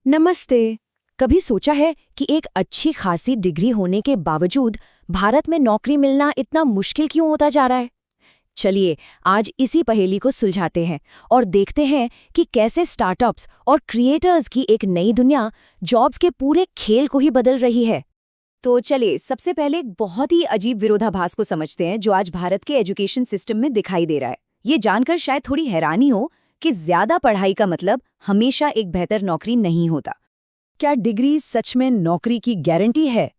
नमस्ते। कभी सोचा है कि एक अच्छी खासी डिग्री होने के बावजूद भारत में नौकरी मिलना इतना मुश्किल क्यों होता जा रहा है? चलिए आज इसी पहेली को सुलझाते हैं और देखते हैं कि कैसे स्टार्टअप्स और क्रिएटर्स की एक नई दुनिया जॉब्स के पूरे खेल को ही बदल रही है। तो चलिए सबसे पहले एक बहुत ही अजीब विरोधाभास को समझते हैं जो आज भारत के एजुकेशन सिस्टम में दिखाई दे रहा है। ये जानकर शायद थोड़ी हैरानी हो कि ज्यादा पढ़ाई का मतलब हमेशा एक बेहतर नौकरी नहीं होता। क्या डिग्री सच में नौकरी की गारंटी है?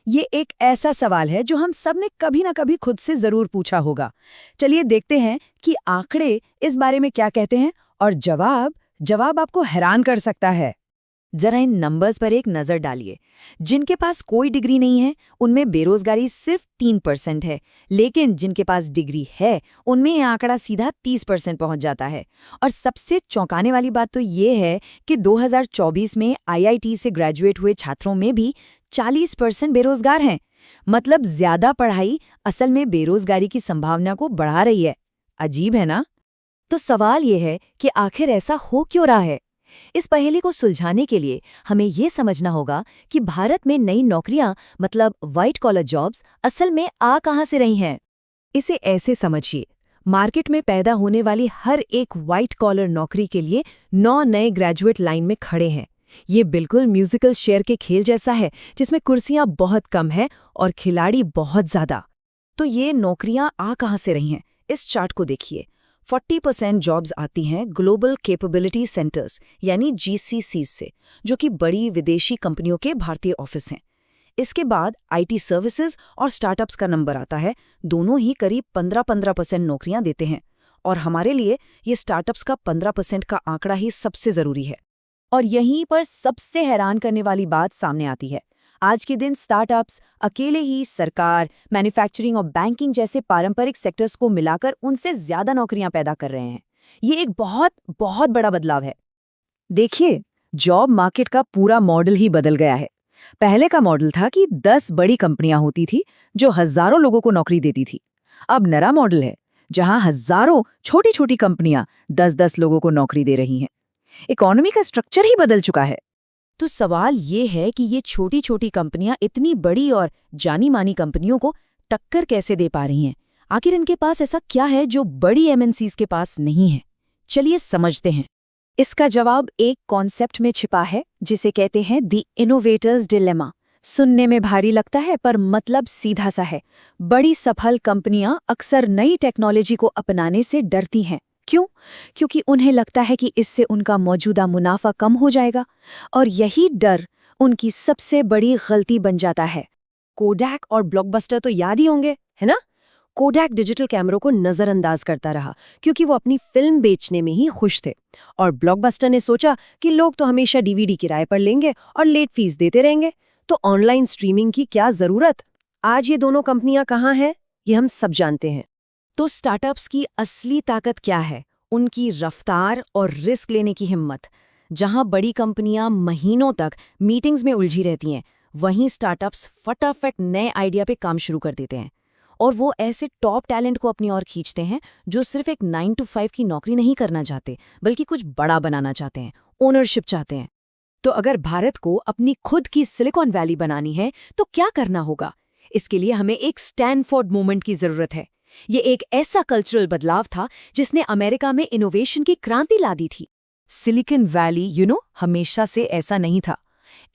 ये एक ऐसा सवाल है जो हम सब ने कभी ना कभी खुद से जरूर पूछा होगा। चलिए देखते हैं कि आंकड़े इस बारे में क्या कहते हैं और जवाब आपको हैरान कर सकता है। जरा इन नंबर्स पर एक नजर डालिए। जिनके पास कोई डिग्री नहीं है उनमें बेरोजगारी सिर्फ 3% है, लेकिन जिनके पास डिग्री है उनमें यह आंकड़ा सीधा 30% पहुंच जाता है। और सबसे चौंकाने वाली बात तो ये है कि 2024 में आईआईटी से ग्रेजुएट हुए छात्रों में भी 40% बेरोजगार हैं। मतलब ज्यादा पढ़ाई असल में बेरोजगारी की संभावना को बढ़ा रही है। अजीब है ना? तो सवाल ये है कि आखिर ऐसा हो क्यों रहा है? इस पहेली को सुलझाने के लिए हमें ये समझना होगा कि भारत में नई नौकरियां मतलब व्हाइट कॉलर जॉब्स असल में आ कहां से रही हैं। इसे ऐसे समझिए, मार्केट में पैदा होने वाली हर एक व्हाइट कॉलर नौकरी के लिए 9 नए ग्रेजुएट लाइन में खड़े हैं। ये बिल्कुल म्यूजिकल शेयर के खेल जैसा है जिसमें कुर्सियां बहुत कम हैं और खिलाड़ी बहुत ज्यादा। तो ये नौकरियां आ कहां से रही हैं? इस चार्ट को देखिए। 40% जॉब्स आती हैं ग्लोबल कैपेबिलिटी सेंटर्स यानी जीसीसीज से, जो कि बड़ी विदेशी कंपनियों के भारतीय ऑफिस हैं। इसके बाद आईटी सर्विसेज और स्टार्टअप्स का नंबर आता है। दोनों ही करीब 15% नौकरियां देते हैं। और हमारे लिए ये स्टार्टअप्स का 15% का आंकड़ा ही सबसे ज़रूरी है। और यहीं पर सबसे हैरान करने वाली बात सामने आती है। आज के दिन स्टार्टअप्स अकेले ही सरकार, मैन्युफैक्चरिंग और बैंकिंग जैसे पारंपरिक सेक्टर्स को मिलाकर उनसे ज्यादा नौकरियां पैदा कर रहे हैं। ये एक बहुत बहुत बड़ा बदलाव है। देखिए, जॉब मार्केट का पूरा मॉडल ही बदल गया है। पहले का मॉडल था कि 10 बड़ी कंपनियां होती थी जो हजारों लोगों को नौकरी देती थी। अब नया मॉडल है जहां हजारों छोटी छोटी कंपनियां 10-10 लोगों को नौकरी दे रही हैं। इकोनॉमी का स्ट्रक्चर ही बदल चुका है। तो सवाल ये है कि ये छोटी छोटी कंपनियां इतनी बड़ी और जानी मानी कंपनियों को टक्कर कैसे दे पा रही हैं? आखिर इनके पास ऐसा क्या है जो बड़ी एमएनसीज के पास नहीं है? चलिए समझते हैं। इसका जवाब एक कॉन्सेप्ट में छिपा है जिसे कहते हैं द इनोवेटर्स डिलेमा। सुनने में भारी लगता है पर मतलब सीधा सा है। बड़ी सफल कंपनियां अक्सर नई टेक्नोलॉजी को अपनाने से डरती हैं। क्यों? क्योंकि उन्हें लगता है कि इससे उनका मौजूदा मुनाफा कम हो जाएगा, और यही डर उनकी सबसे बड़ी गलती बन जाता है। कोडैक और ब्लॉकबस्टर तो याद ही होंगे, है ना? कोडैक डिजिटल कैमरों को नजरअंदाज करता रहा क्योंकि वो अपनी फिल्म बेचने में ही खुश थे, और ब्लॉकबस्टर ने सोचा कि लोग तो हमेशा डीवीडी किराए पर लेंगे और लेट फीस देते रहेंगे, तो ऑनलाइन स्ट्रीमिंग की क्या जरूरत। आज ये दोनों कंपनियां कहाँ हैं, ये हम सब जानते हैं। तो स्टार्टअप्स की असली ताकत क्या है? उनकी रफ्तार और रिस्क लेने की हिम्मत। जहां बड़ी कंपनियां महीनों तक मीटिंग्स में उलझी रहती हैं, वहीं स्टार्टअप्स फटाफट नए आइडिया पे काम शुरू कर देते हैं। और वो ऐसे टॉप टैलेंट को अपनी ओर खींचते हैं जो सिर्फ एक 9 to 5 की नौकरी नहीं करना चाहते, बल्कि कुछ बड़ा बनाना चाहते हैं, ओनरशिप चाहते हैं। तो अगर भारत को अपनी खुद की सिलिकॉन वैली बनानी है तो क्या करना होगा? इसके लिए हमें एक स्टैनफोर्ड मूवमेंट की जरूरत है। ये एक ऐसा कल्चरल बदलाव था जिसने अमेरिका में इनोवेशन की क्रांति ला दी थी। सिलिकॉन वैली हमेशा से ऐसा नहीं था।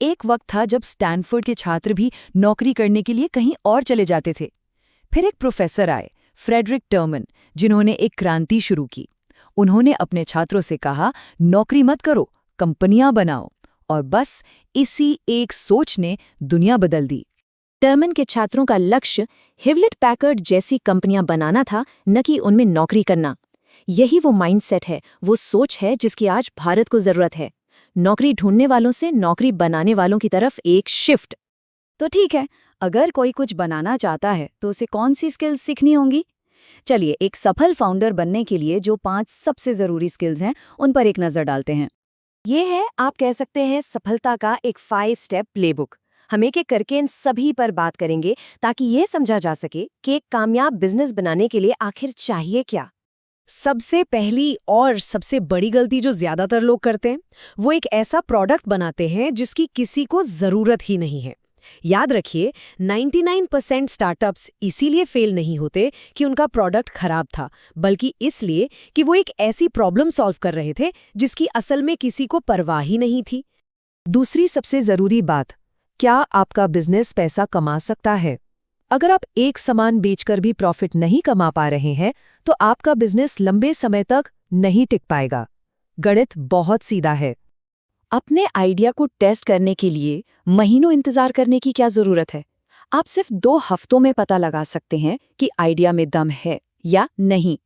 एक वक्त था जब स्टैनफोर्ड के छात्र भी नौकरी करने के लिए कहीं और चले जाते थे। फिर एक प्रोफेसर आए, फ्रेडरिक टर्मन, जिन्होंने एक क्रांति शुरू की। उन्होंने अपने छात्रों से कहा, नौकरी मत करो, कंपनियां बनाओ। और बस इसी एक सोच ने दुनिया बदल दी। टर्मन के छात्रों का लक्ष्य हिवलेट पैकर्ड जैसी कंपनियां बनाना था, न कि उनमें नौकरी करना। यही वो माइंडसेट है, वो सोच है जिसकी आज भारत को जरूरत है। नौकरी ढूंढने वालों से नौकरी बनाने वालों की तरफ एक शिफ्ट। तो ठीक है, अगर कोई कुछ बनाना चाहता है तो उसे कौन सी स्किल्स सीखनी होंगी? चलिए एक सफल फाउंडर बनने के लिए जो 5 सबसे जरूरी स्किल्स हैं उन पर एक नजर डालते हैं। ये है, आप कह सकते हैं, सफलता का एक 5 स्टेप प्लेबुक। हम एक एक करके इन सभी पर बात करेंगे ताकि ये समझा जा सके कि एक कामयाब बिजनेस बनाने के लिए आखिर चाहिए क्या। सबसे पहली और सबसे बड़ी गलती जो ज्यादातर लोग करते हैं, वो एक ऐसा प्रोडक्ट बनाते हैं जिसकी किसी को जरूरत ही नहीं है। याद रखिए, 99% स्टार्टअप्स इसीलिए फेल नहीं होते कि उनका प्रोडक्ट खराब था, बल्कि इसलिए कि वो एक ऐसी प्रॉब्लम सॉल्व कर रहे थे जिसकी असल में किसी को परवाह ही नहीं थी। दूसरी सबसे जरूरी बात, क्या आपका बिजनेस पैसा कमा सकता है? अगर आप एक सामान बेचकर भी प्रॉफिट नहीं कमा पा रहे हैं, तो आपका बिजनेस लंबे समय तक नहीं टिक पाएगा। गणित बहुत सीधा है। अपने आइडिया को टेस्ट करने के लिए महीनों इंतजार करने की क्या जरूरत है? आप सिर्फ 2 हफ्तों में पता लगा सकते हैं कि आइडिया में दम है या नहीं।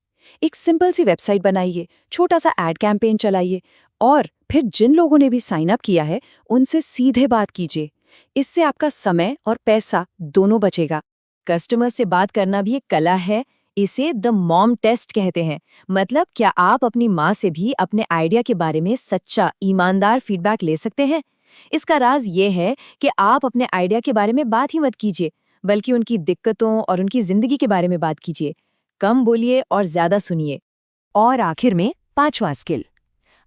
एक सिंपल सी वेबसाइट बनाइए, छोटा सा एड कैंपेन चलाइए और फिर जिन लोगों ने भी साइन अप किया है उनसे सीधे बात कीजिए। इससे आपका समय और पैसा दोनों बचेगा। कस्टमर से बात करना भी एक कला है। इसे द मॉम टेस्ट कहते हैं। मतलब क्या आप अपनी माँ से भी अपने आइडिया के बारे में सच्चा, ईमानदार फीडबैक ले सकते हैं? इसका राज ये है कि आप अपने आइडिया के बारे में बात ही मत कीजिए, बल्कि उनकी दिक्कतों और उनकी जिंदगी के बारे में बात कीजिए। कम बोलिए और ज्यादा सुनिए। और आखिर में 5वां स्किल,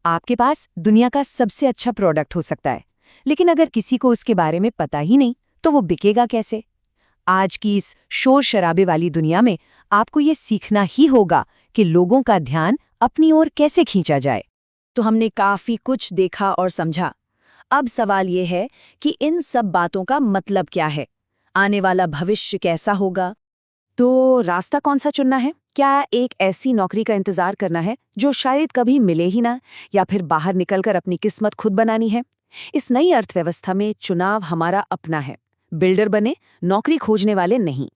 आपके पास दुनिया का सबसे अच्छा प्रोडक्ट हो सकता है, लेकिन अगर किसी को उसके बारे में पता ही नहीं तो वो बिकेगा कैसे? आज की इस शोर शराबे वाली दुनिया में आपको ये सीखना ही होगा कि लोगों का ध्यान अपनी ओर कैसे खींचा जाए। तो हमने काफी कुछ देखा और समझा। अब सवाल ये है कि इन सब बातों का मतलब क्या है? आने वाला भविष्य कैसा होगा? तो रास्ता कौन सा चुनना है? क्या एक ऐसी नौकरी का इंतजार करना है जो शायद कभी मिले ही ना, या फिर बाहर निकलकर अपनी किस्मत खुद बनानी है? इस नई अर्थव्यवस्था में चुनाव हमारा अपना है। बिल्डर बने, नौकरी खोजने वाले नहीं।